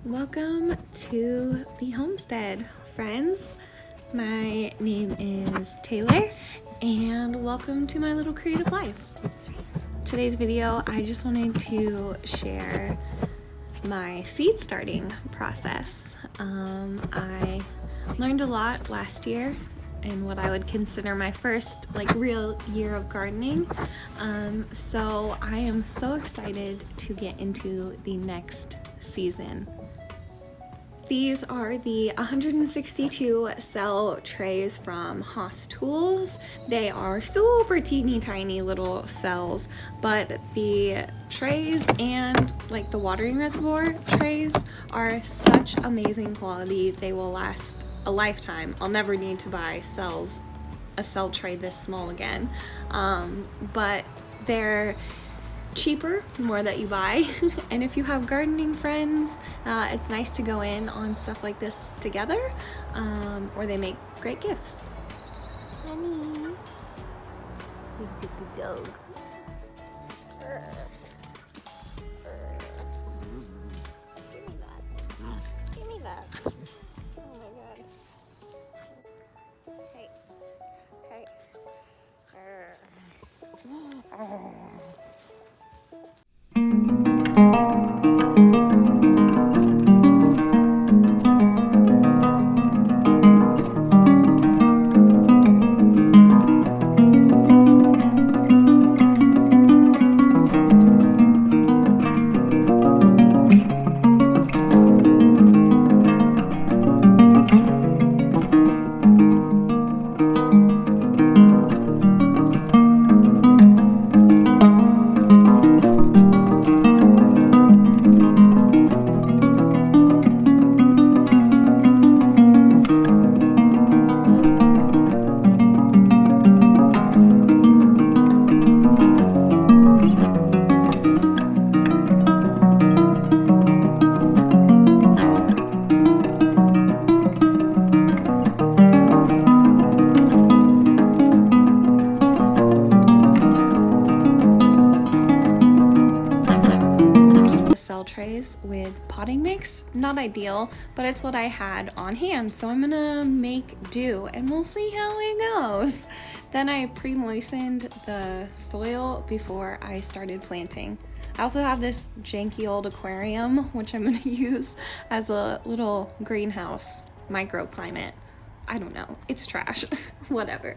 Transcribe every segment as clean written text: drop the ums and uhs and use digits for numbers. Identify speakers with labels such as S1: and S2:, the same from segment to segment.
S1: Welcome to the homestead, friends. My name is Taylor and welcome to my little creative life. Today's video, I just wanted to share my seed starting process. I learned a lot last year in what I would consider my first real year of gardening. So I am so excited to get into the next season. These are the 162 cell trays from Haas Tools. They are super teeny tiny little cells, but the trays and the watering reservoir trays are such amazing quality. They will last a lifetime. I'll never need to buy a cell tray this small again. But they're cheaper the more that you buy. And if you have gardening friends, it's nice to go in on stuff like this together, or they make great gifts. Honey, you good dog. Give me that. Give me that. Oh my god. Hey. Hey. Trays with potting mix. Not ideal, but it's what I had on hand, so I'm gonna make do and we'll see how it goes. Then I pre-moistened the soil before I started planting. I also have this janky old aquarium which I'm gonna use as a little greenhouse microclimate. I don't know, it's trash. Whatever.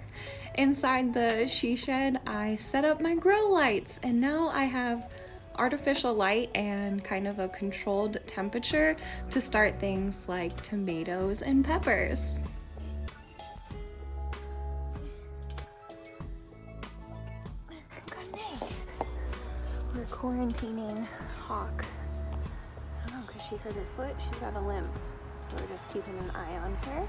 S1: Inside the she shed I set up my grow lights, and now I have artificial light and kind of a controlled temperature to start things like tomatoes and peppers. Good day. We're quarantining Hawk. I don't know, because she hurt her foot, she's got a limp. So we're just keeping an eye on her.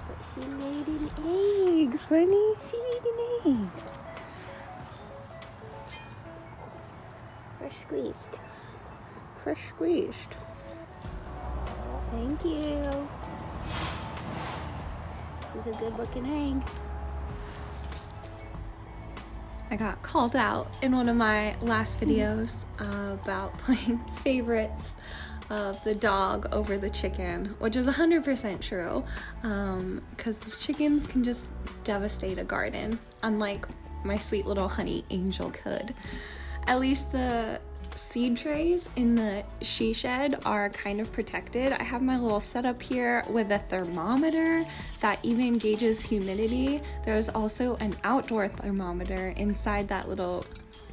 S1: But she laid an egg, honey. She laid an egg. Fresh squeezed. Fresh squeezed. Thank you. This is a good looking egg. I got called out in one of my last videos about playing favorites of the dog over the chicken, which is 100% true, because the chickens can just devastate a garden, unlike my sweet little honey angel could. At least the seed trays in the she shed are kind of protected. I have my little setup here with a thermometer that even gauges humidity. There's also an outdoor thermometer inside that little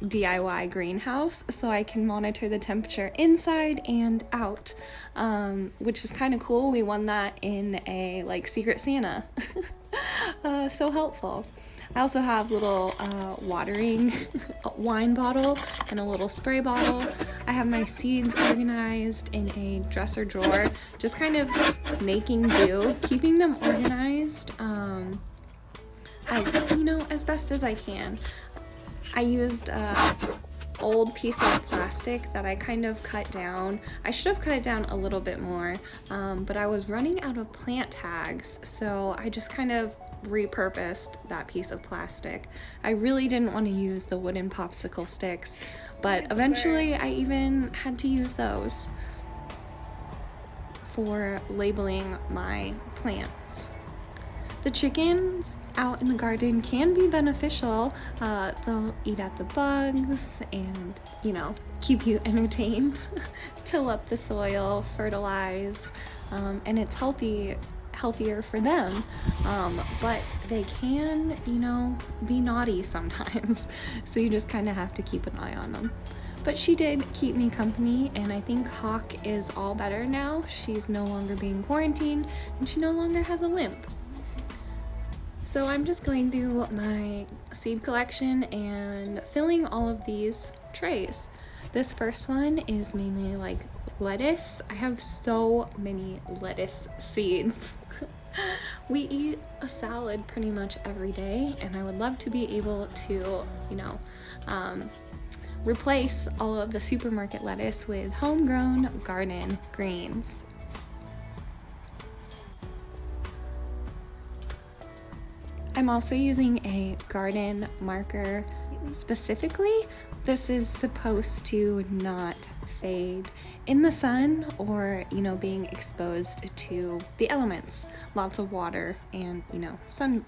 S1: DIY greenhouse, so I can monitor the temperature inside and out, which is kind of cool. We won that in a Secret Santa. So helpful. I also have little watering wine bottle and a little spray bottle. I have my seeds organized in a dresser drawer, just kind of making do, keeping them organized as best as I can. I used old piece of plastic that I kind of cut down. I should have cut it down a little bit more, but I was running out of plant tags, so I just kind of repurposed that piece of plastic. I really didn't want to use the wooden popsicle sticks, but eventually I even had to use those. for labeling my plants. The chickens out in the garden can be beneficial. They'll eat at the bugs and, keep you entertained, till up the soil, fertilize, and it's healthier for them, but they can, be naughty sometimes, so you just kind of have to keep an eye on them. But she did keep me company, and I think Hawk is all better now. She's no longer being quarantined, and she no longer has a limp. So I'm just going through my seed collection and filling all of these trays. This first one is mainly like lettuce. I have so many lettuce seeds. We eat a salad pretty much every day, and I would love to be able to, replace all of the supermarket lettuce with homegrown garden greens. I'm also using a garden marker specifically. This is supposed to not fade in the sun or, being exposed to the elements. Lots of water and, sun.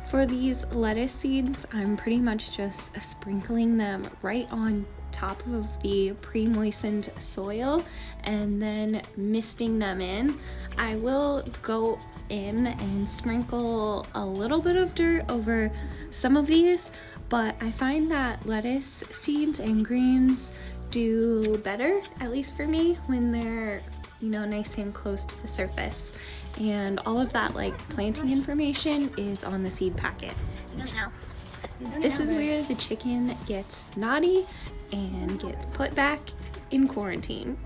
S1: For these lettuce seeds, I'm pretty much just sprinkling them right on top of the pre-moistened soil and then misting them in. I will go in and sprinkle a little bit of dirt over some of these, but I find that lettuce seeds and greens do better, at least for me, when they're nice and close to the surface. And all of that planting information is on the seed packet. This is where the chicken gets naughty and gets put back in quarantine.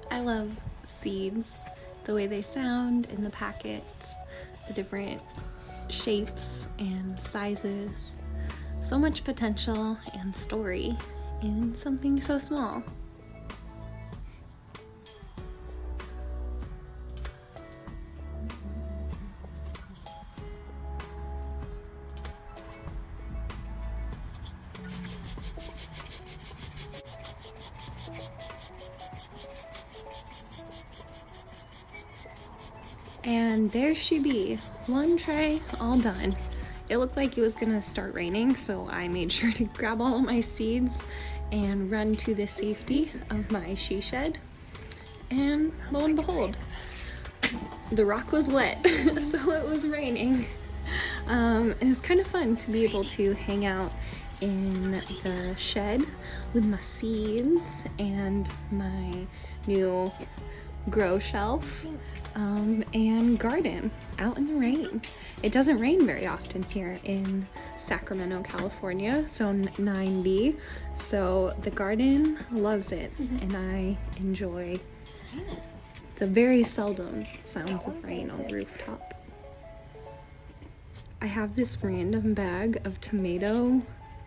S1: I love seeds, the way they sound in the packets, the different shapes and sizes. So much potential and story in something so small. And there she be, one tray all done. It looked like it was gonna start raining, so I made sure to grab all of my seeds and run to the safety of my she shed. And lo and behold, the rock was wet, so it was raining. It was kind of fun to be able to hang out in the shed with my seeds and my new grow shelf and garden out in the rain. It doesn't rain very often here in Sacramento, California, zone 9B, so the garden loves it, and I enjoy the very seldom sounds of rain on the rooftop. I have this random bag of tomato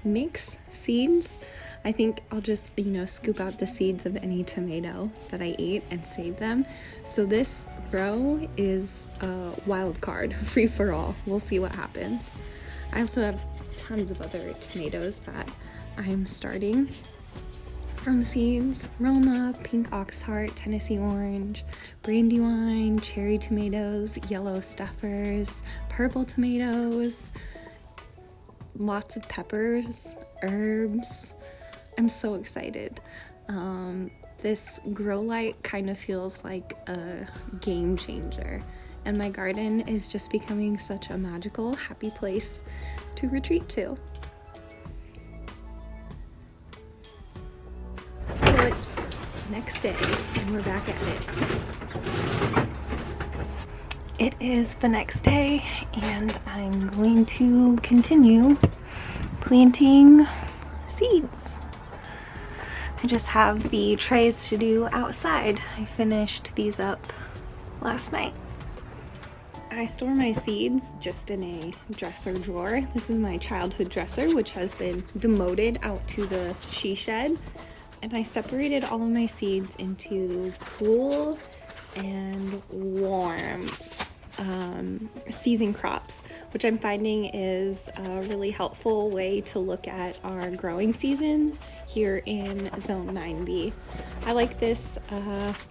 S1: mix seeds. I think I'll just, scoop out the seeds of any tomato that I eat and save them. So this row is a wild card, free for all. We'll see what happens. I also have tons of other tomatoes that I'm starting from seeds: Roma, pink oxheart, Tennessee orange, brandywine, cherry tomatoes, yellow stuffers, purple tomatoes, lots of peppers, herbs. I'm so excited. This grow light kind of feels like a game changer, and my garden is just becoming such a magical, happy place to retreat to. So it's next day, and we're back at it. It is the next day, and I'm going to continue planting seeds. I just have the trays to do outside. I finished these up last night. I store my seeds just in a dresser drawer. This is my childhood dresser, which has been demoted out to the she shed. And I separated all of my seeds into cool and warm season crops, which I'm finding is a really helpful way to look at our growing season here in Zone 9B. I like this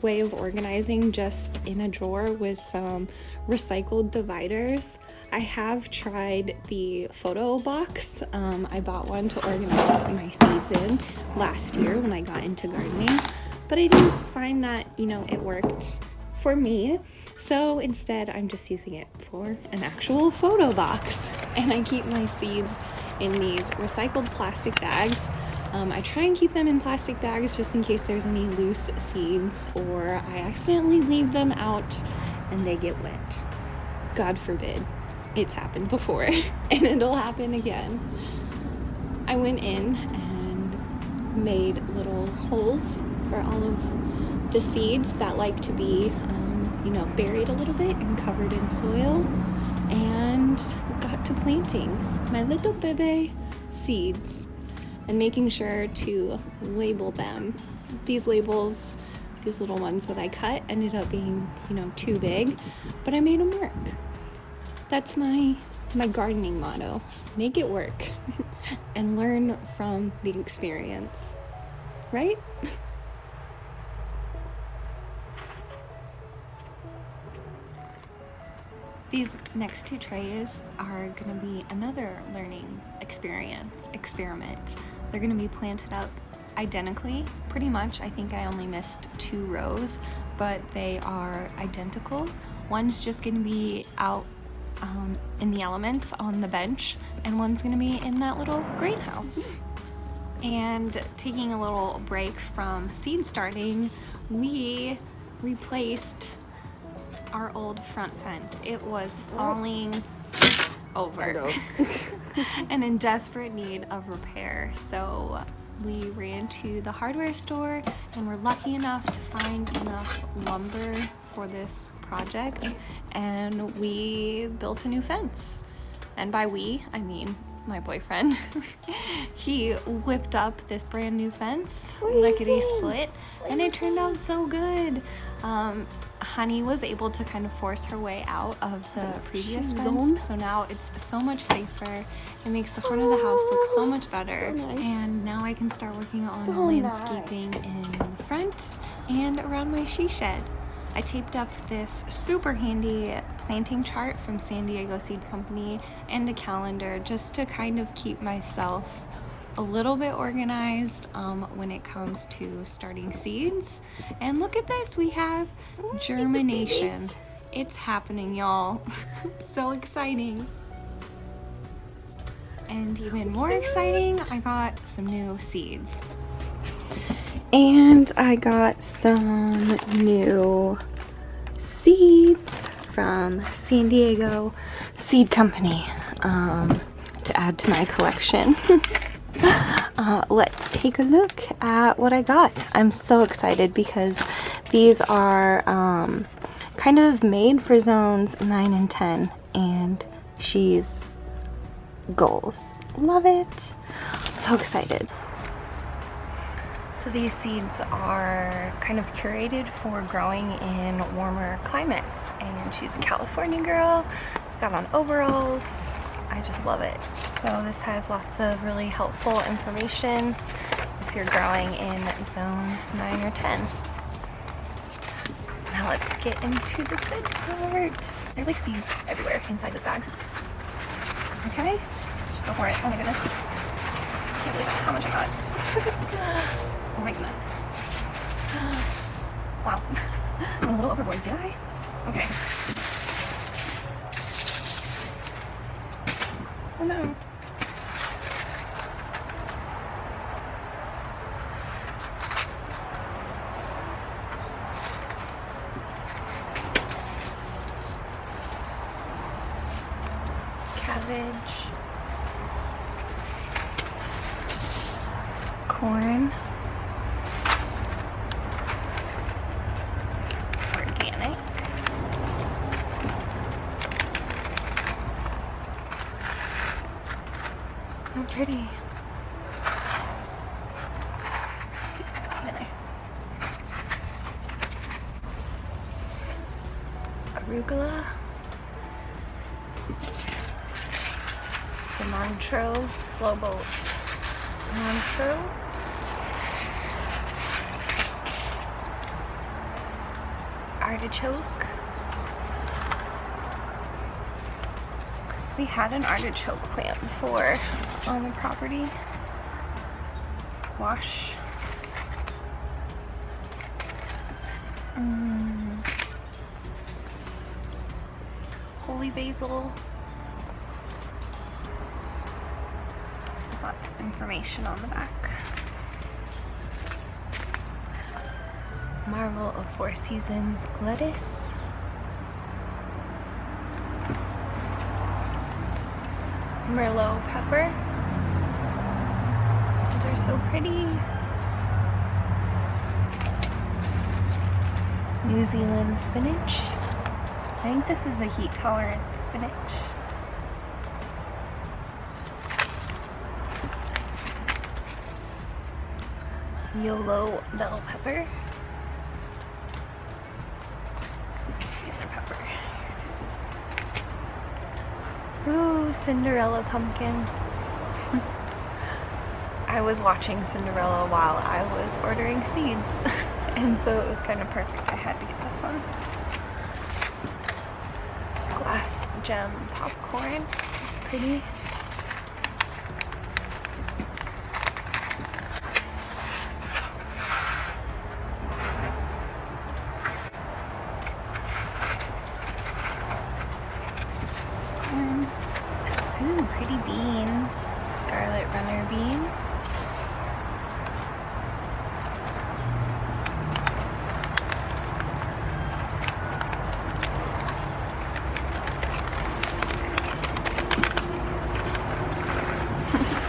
S1: way of organizing just in a drawer with some recycled dividers. I have tried the photo box. I bought one to organize my seeds in last year when I got into gardening, but I didn't find that, it worked for me. So instead, I'm just using it for an actual photo box. And I keep my seeds in these recycled plastic bags. I try and keep them in plastic bags just in case there's any loose seeds or I accidentally leave them out and they get wet. God forbid. It's happened before and it'll happen again. I went in and made little holes for all of the seeds that like to be buried a little bit and covered in soil, and got to planting my little baby seeds and making sure to label them. These labels, these little ones that I cut, ended up being too big, but I made them work. That's my gardening motto: make it work and learn from the experience, right? These next two trays are going to be another learning experiment. They're going to be planted up identically, pretty much. I think I only missed 2 rows, but they are identical. One's just going to be out in the elements on the bench, and one's going to be in that little greenhouse. And taking a little break from seed starting, we replaced our old front fence. It was falling over and in desperate need of repair. So we ran to the hardware store and were lucky enough to find enough lumber for this project, and we built a new fence. And by we, I mean my boyfriend. He whipped up this brand new fence, lickety split, and it turned out so good. Honey was able to kind of force her way out of the previous fence, so now it's so much safer. It makes the front of the house look so much better, and now I can start working on the landscaping in the front and around my she shed. I taped up this super handy planting chart from San Diego Seed Company and a calendar just to kind of keep myself a little bit organized when it comes to starting seeds. And look at this, we have germination. It's happening, y'all. So exciting. And even more exciting, I got some new seeds. And I got some new seeds from San Diego Seed Company to add to my collection. Let's take a look at what I got. I'm so excited because these are kind of made for zones 9 and 10, and she's goals. Love it. So excited. So these seeds are kind of curated for growing in warmer climates, and she's a California girl. She's got on overalls. I just love it. So this has lots of really helpful information if you're growing in zone 9 or 10. Now let's get into the good part. There's like seeds everywhere inside this bag. Okay, just go for it. Oh my goodness. Can't believe how much I got. Oh my goodness. Wow. I'm a little overboard, did I? Okay. Oh no. Cabbage. Corn. Organic. How pretty. Oops, in there. arugula, cilantro, slow boat cilantro, artichoke. We had an artichoke plant before on the property. Squash. Holy basil. There's lots of information on the back. Marvel of Four Seasons lettuce. Merlot pepper. Those are so pretty. New Zealand spinach. I think this is a heat tolerant spinach. Yellow bell pepper. Ooh, Cinderella pumpkin. I was watching Cinderella while I was ordering seeds, and so it was kind of perfect. I had to get this one. Glass gem popcorn. It's pretty. Ooh, pretty beans. Scarlet runner beans.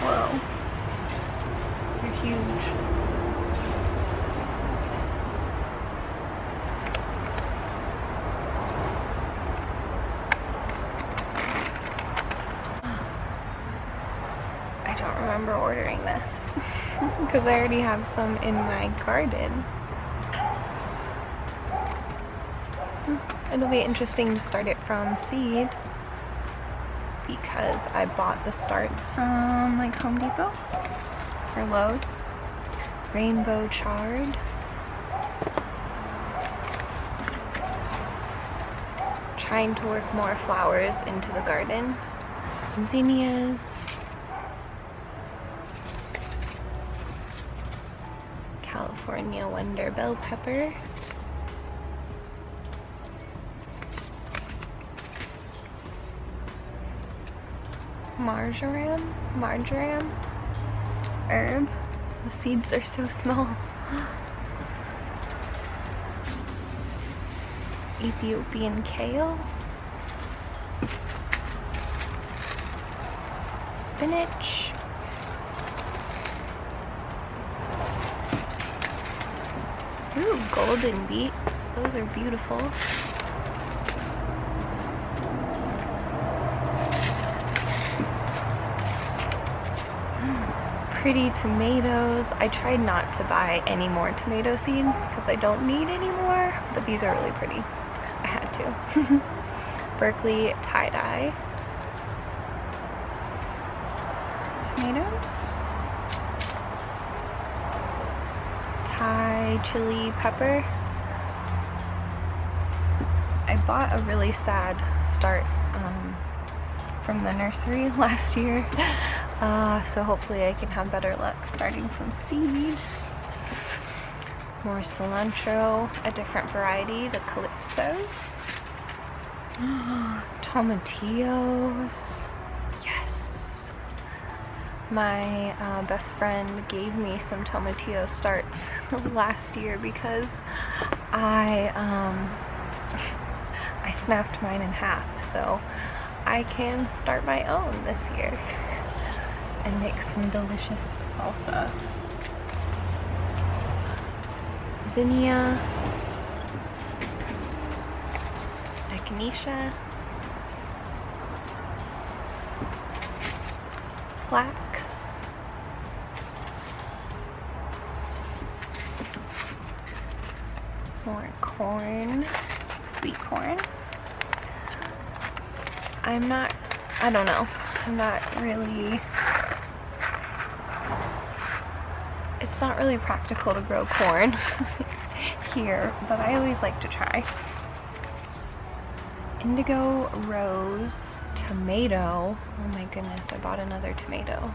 S1: Whoa. They're huge. I don't remember ordering this because I already have some in my garden. It'll be interesting to start it from seed because I bought the starts from like Home Depot or Lowe's. Rainbow chard. Trying to work more flowers into the garden. Zinnias. California Wonder bell pepper. Marjoram herb. The seeds are so small. Ethiopian kale. Spinach. Ooh, golden beets. Those are beautiful. Pretty tomatoes. I tried not to buy any more tomato seeds because I don't need any more, but these are really pretty. I had to. Berkeley tie-dye. Tomatoes. Thai chili pepper. I bought a really sad start from the nursery last year. So hopefully I can have better luck starting from seed. More cilantro, a different variety, the Calypso. Tomatillos. Yes. My best friend gave me some tomatillo starts last year because I snapped mine in half, so I can start my own this year and make some delicious salsa. Zinnia, echinacea, flax, more corn, sweet corn, I don't know. I'm not really, it's not really practical to grow corn here, but I always like to try. Indigo rose tomato. Oh my goodness, I bought another tomato.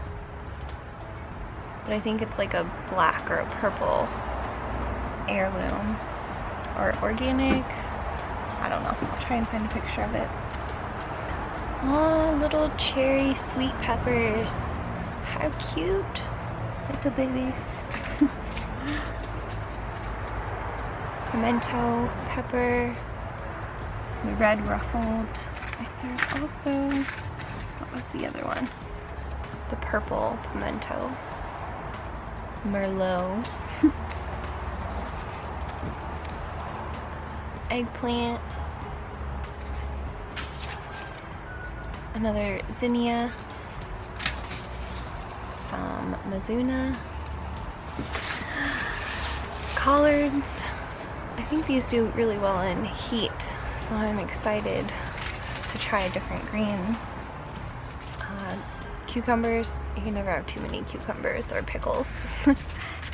S1: But I think it's like a black or a purple heirloom or organic. I don't know. I'll try and find a picture of it. Oh, little cherry sweet peppers. How cute. Little babies. Pimento pepper. The red ruffled. There's also, what was the other one? The purple pimento. Merlot. Eggplant. Another zinnia. Some mizuna. Collards. I think these do really well in heat, so I'm excited to try different greens. Cucumbers. You can never have too many cucumbers or pickles.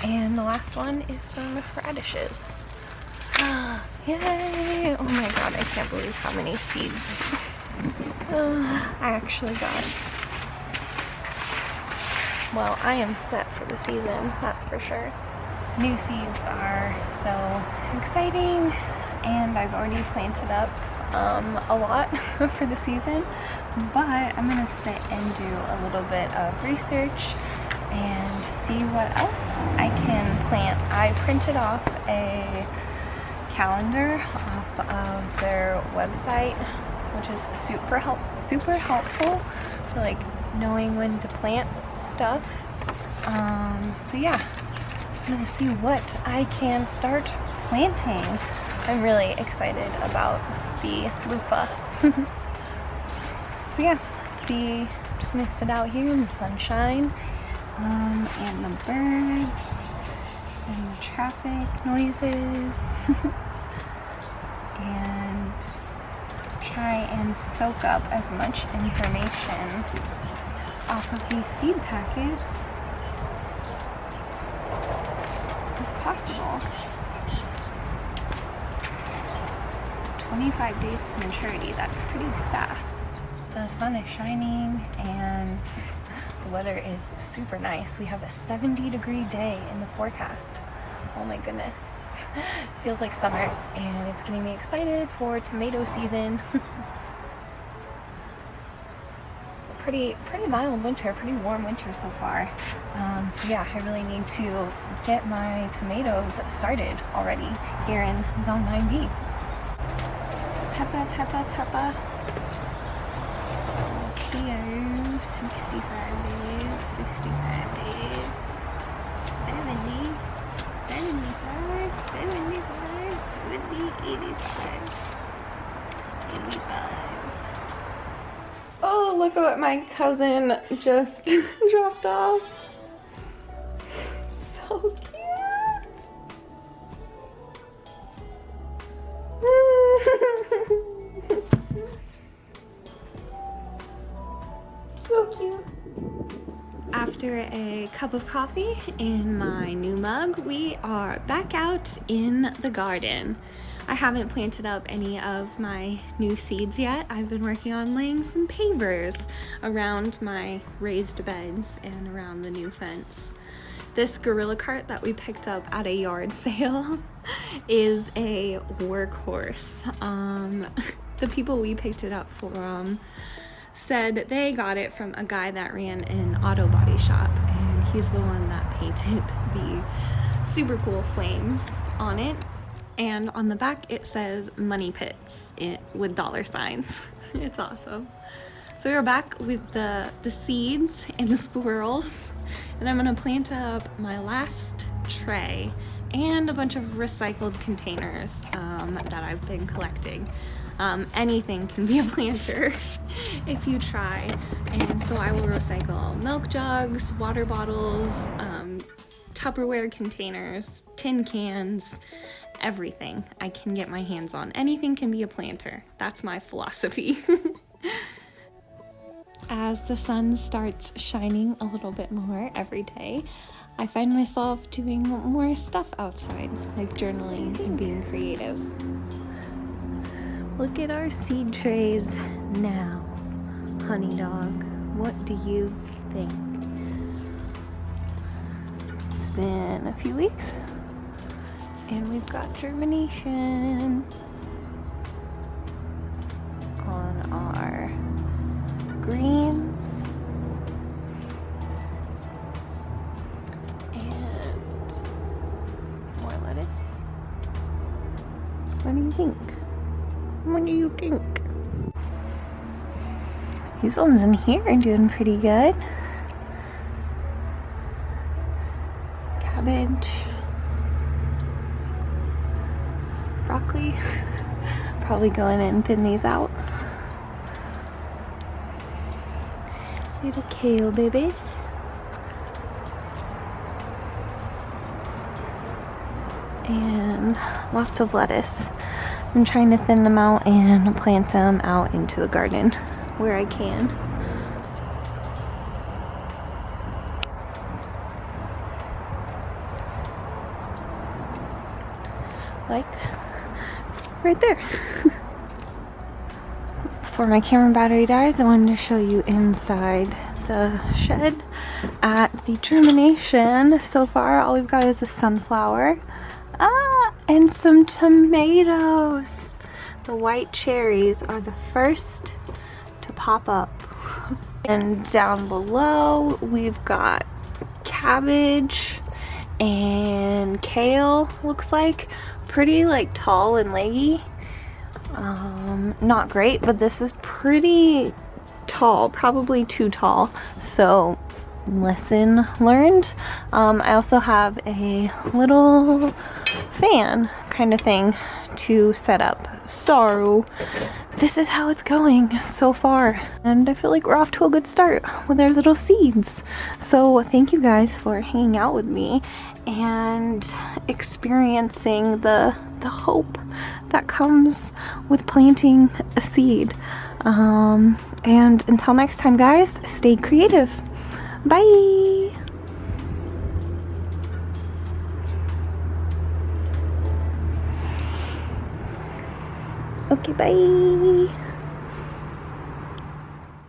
S1: And the last one is some radishes. Yay! Oh my god, I can't believe how many seeds I actually got. Well, I am set for the season, that's for sure. New seeds are so exciting, and I've already planted up a lot for the season, but I'm gonna sit and do a little bit of research and see what else I can plant. I printed off a calendar off of their website, which is super helpful for like knowing when to plant stuff. So yeah, I'm gonna see what I can start planting. I'm really excited about the loofah. So yeah, just gonna sit out here in the sunshine, and the birds and the traffic noises and try and soak up as much information off of these seed packets as possible. 25 days to maturity, that's pretty fast. The sun is shining and the weather is super nice. We have a 70-degree day in the forecast. Oh my goodness. Feels like summer, and it's getting me excited for tomato season. It's a pretty mild winter, pretty warm winter so far. So yeah, I really need to get my tomatoes started already here in Zone 9B. Peppa, Peppa, Peppa. Here, 65 days, 55 days, 70, 75, 75, 70, 85, 85. Oh, look at what my cousin just dropped off. So cute. So cute. After a cup of coffee in my new mug, we are back out in the garden. I haven't planted up any of my new seeds yet. I've been working on laying some pavers around my raised beds and around the new fence. This gorilla cart that we picked up at a yard sale is a workhorse. The people we picked it up from said they got it from a guy that ran an auto body shop, and he's the one that painted the super cool flames on it. And on the back it says money pits with dollar signs. It's awesome. So we're back with the seeds and the squirrels, and I'm gonna plant up my last tray and a bunch of recycled containers that I've been collecting. Anything can be a planter if you try. And so I will recycle milk jugs, water bottles, Tupperware containers, tin cans, everything I can get my hands on. Anything can be a planter. That's my philosophy. As the sun starts shining a little bit more every day, I find myself doing more stuff outside, like journaling and being creative. Look at our seed trays now. Honey dog, what do you think? It's been a few weeks and we've got germination on our greens and more lettuce. What do you think? What do you think? These ones in here are doing pretty good. Cabbage, broccoli. Probably go in and thin these out. Little kale babies. And lots of lettuce. I'm trying to thin them out and plant them out into the garden where I can. Like right there. Before my camera battery dies, I wanted to show you inside the shed at the germination. So far, all we've got is a sunflower and some tomatoes. The white cherries are the first to pop up. And down below, we've got cabbage and kale, looks like. Pretty like tall and leggy. Not great, but this is pretty tall, probably too tall, so lesson learned. I also have a little fan kind of thing to set up, so this is how it's going so far, and I feel like we're off to a good start with our little seeds. So thank you guys for hanging out with me and experiencing the hope that comes with planting a seed. And until next time, guys, stay creative. Bye. Okay, bye.